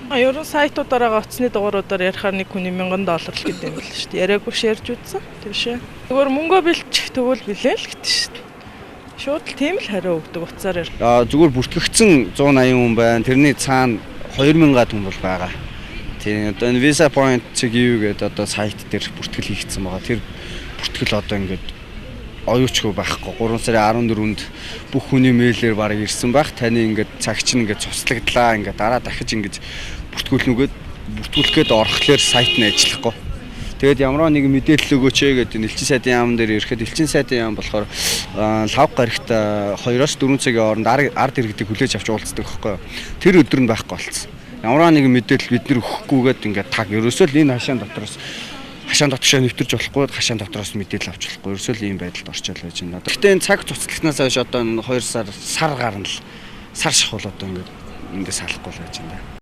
Ерөн сайтуудаараа оцсны дугааруудаар ярихаар нэг хүний $1000 л гэдэг юм л шүү дээ. Яриаггүй ширж үзсэн. Тийшээ. Зүгээр мөнгөө бэлчих тэгвэл билээ л гэдэг шүү дээ. Шууд л тийм л хариу өгдөг утсаар ярь. Зүгээр бүртгэгдсэн 180 хүн байна. Тэрний цаана 2000-аад хүн бол байгаа. Тийм одоо энэ Visa Point CGU гэдэг одоо сайт дээр бүртгэл хийгдсэн байгаа. Тэр бүртгэл одоо ингээд оюучгүй байхгүй. 3 сарын 14-нд бүх хүний мэйлээр баг ирсэн байх. Таны ингээд цаг чинь ингээд цуслагдлаа. Ингээд дараа дахиж ингээд бүртгүүлэхэд орохлоор сайт нь ажиллахгүй. Тэгээд ямар нэг мэдээлэл өгөөч гэдэг элчин сайдын яам дээр ирэхэд элчин сайдын яам болохоор лав гарагт 2-4 цагийн хооронд ард иргэдэг хүлээж авч уулздаг байхгүй. Тэр өдөр нь байхгүй болсон. Ямар нэг мэдээлэл бид нэр өгөхгүйгээд ингээд таг ерөөсөө л энэ хашаан дотроос нэвтэрч болохгүй, хашаан дотроос мэдээлэл авч болохгүй. Ерөөсөө л ийм байдалд орчол байж байна. Гэхдээ энэ цаг цуцлагнаас хойш одоо энэ 2 сар гарна л сар шахуул одоо ингээд эндээс салахгүй л байж байна.